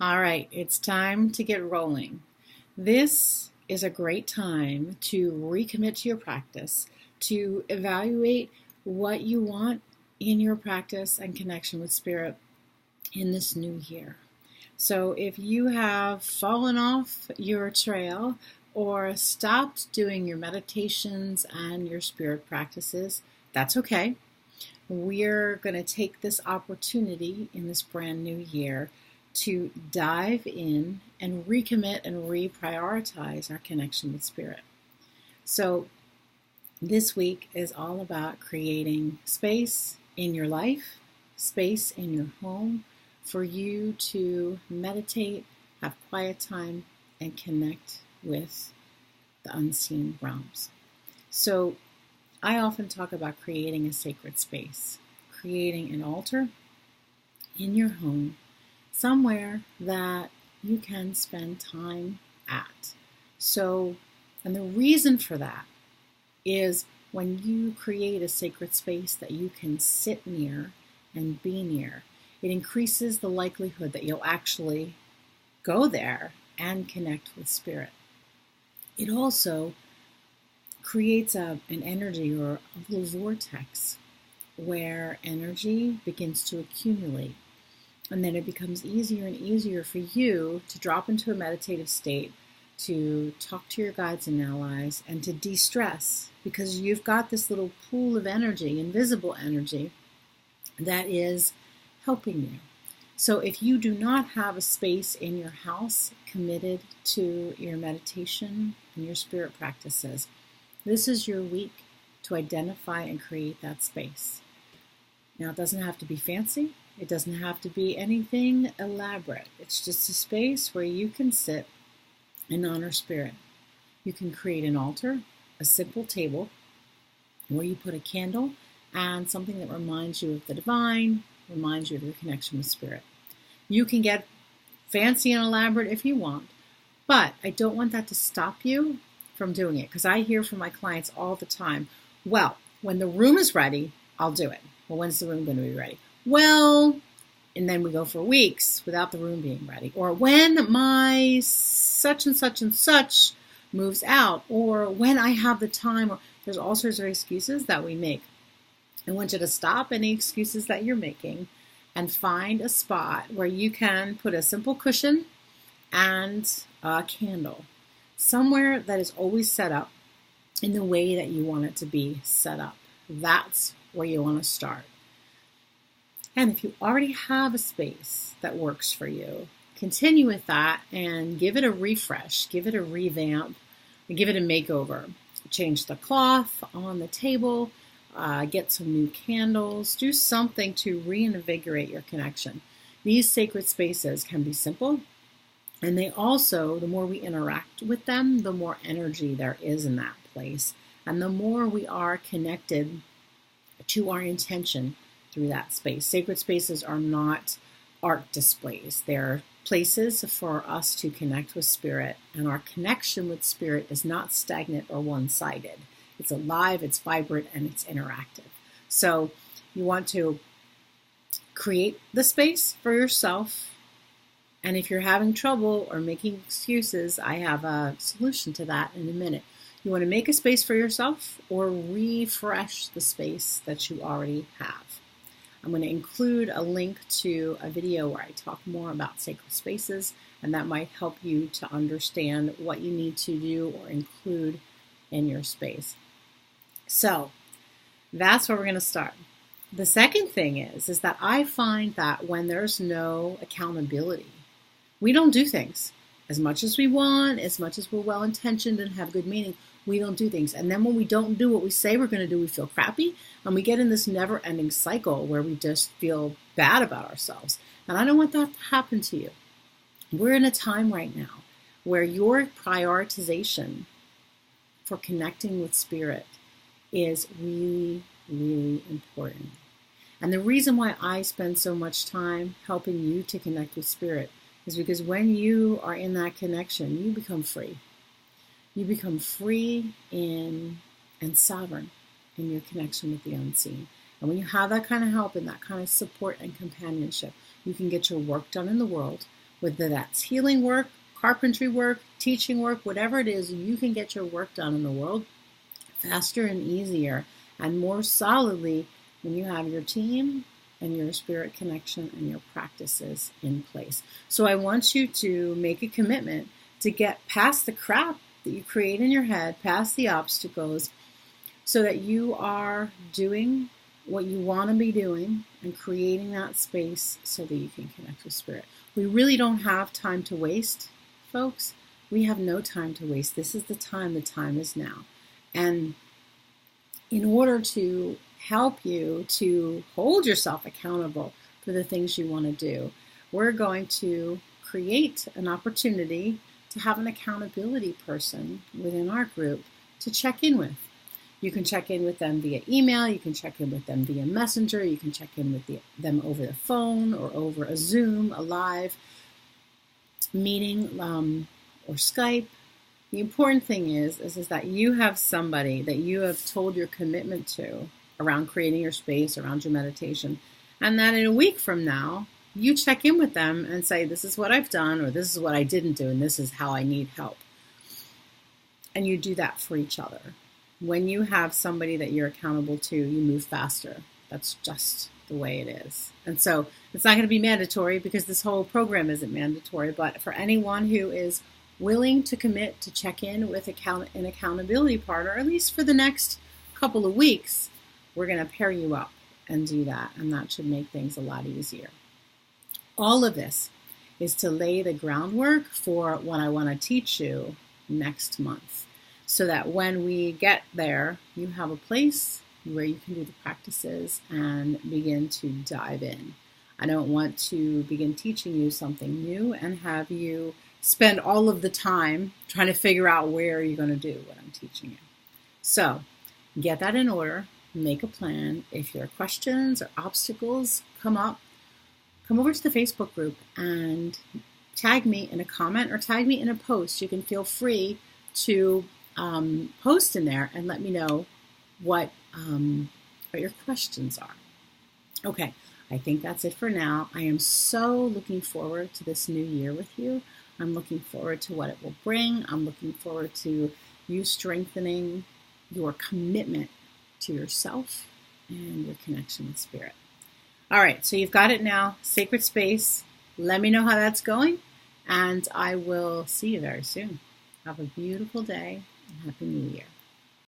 All right, it's time to get rolling. This is a great time to recommit to your practice, to evaluate what you want in your practice and connection with Spirit in this new year. So if you have fallen off your trail or stopped doing your meditations and your spirit practices, that's okay. We're going to take this opportunity in this brand new year to dive in and recommit and reprioritize our connection with Spirit. So, this week is all about creating space in your life, space in your home for you to meditate, have quiet time, and connect with the unseen realms. So, I often talk about creating a sacred space, creating an altar in your home, somewhere that you can spend time at. So, and the reason for that is when you create a sacred space that you can sit near and be near, it increases the likelihood that you'll actually go there and connect with Spirit. It also creates an energy or a little vortex where energy begins to accumulate. And then it becomes easier and easier for you to drop into a meditative state, to talk to your guides and allies, and to de-stress because you've got this little pool of energy, invisible energy, that is helping you. So if you do not have a space in your house committed to your meditation and your spirit practices, this is your week to identify and create that space. Now, it doesn't have to be fancy. It doesn't have to be anything elaborate. It's just a space where you can sit and honor Spirit. You can create an altar, a simple table, where you put a candle and something that reminds you of the divine, reminds you of your connection with Spirit. You can get fancy and elaborate if you want, but I don't want that to stop you from doing it, because I hear from my clients all the time, well, when the room is ready, I'll do it. Well, when's the room going to be ready? Well, and then we go for weeks without the room being ready. Or when my such and such and such moves out, or when I have the time, or there's all sorts of excuses that we make. I want you to stop any excuses that you're making and find a spot where you can put a simple cushion and a candle, somewhere that is always set up in the way that you want it to be set up. That's where you want to start. And if you already have a space that works for you, continue with that and give it a refresh, give it a revamp, give it a makeover. Change the cloth on the table, get some new candles, do something to reinvigorate your connection. These sacred spaces can be simple, and they also, the more we interact with them, the more energy there is in that place, and the more we are connected to our intention through that space. Sacred spaces are not art displays. They're places for us to connect with Spirit, and our connection with Spirit is not stagnant or one-sided. It's alive, it's vibrant, and it's interactive. So you want to create the space for yourself, and if you're having trouble or making excuses, I have a solution to that in a minute. You want to make a space for yourself or refresh the space that you already have. I'm going to include a link to a video where I talk more about sacred spaces, and that might help you to understand what you need to do or include in your space. So that's where we're going to start. The second thing is that I find that when there's no accountability, we don't do things. As much as we want, as much as we're well-intentioned and have good meaning, we don't do things. And then when we don't do what we say we're going to do, we feel crappy. And we get in this never-ending cycle where we just feel bad about ourselves. And I don't want that to happen to you. We're in a time right now where your prioritization for connecting with Spirit is really, really important. And the reason why I spend so much time helping you to connect with Spirit is because when you are in that connection, you become free. You become free and sovereign in your connection with the unseen. And when you have that kind of help and that kind of support and companionship, you can get your work done in the world Whether that's healing work, carpentry work, teaching work, whatever it is, you can get your work done in the world faster and easier and more solidly when you have your team and your spirit connection and your practices in place. So I want you to make a commitment to get past the crap that you create in your head, past the obstacles, so that you are doing what you want to be doing and creating that space so that you can connect with spirit. We really don't have time to waste, folks. We have no time to waste. This is the time is now. And in order to help you to hold yourself accountable for the things you want to do, we're going to create an opportunity to have an accountability person within our group to check in with. You can check in with them via email, you can check in with them via Messenger, you can check in with them over the phone or over a Zoom, a live meeting, or Skype. The important thing is that you have somebody that you have told your commitment to around creating your space, around your meditation, and that in a week from now, you check in with them and say, this is what I've done, or this is what I didn't do, and this is how I need help. And you do that for each other. When you have somebody that you're accountable to, you move faster. That's just the way it is. And so it's not going to be mandatory because this whole program isn't mandatory, but for anyone who is willing to commit to check in with an accountability partner, at least for the next couple of weeks, we're going to pair you up and do that. And that should make things a lot easier. All of this is to lay the groundwork for what I want to teach you next month, so that when we get there, you have a place where you can do the practices and begin to dive in. I don't want to begin teaching you something new and have you spend all of the time trying to figure out where you're going to do what I'm teaching you. So get that in order, make a plan. If there are questions or obstacles come up, come over to the Facebook group and tag me in a comment or tag me in a post. You can feel free to post in there and let me know what your questions are. Okay, I think that's it for now. I am so looking forward to this new year with you. I'm looking forward to what it will bring. I'm looking forward to you strengthening your commitment to yourself and your connection with spirit. All right, so you've got it now. Sacred space. Let me know how that's going, and I will see you very soon. Have a beautiful day, and Happy New Year.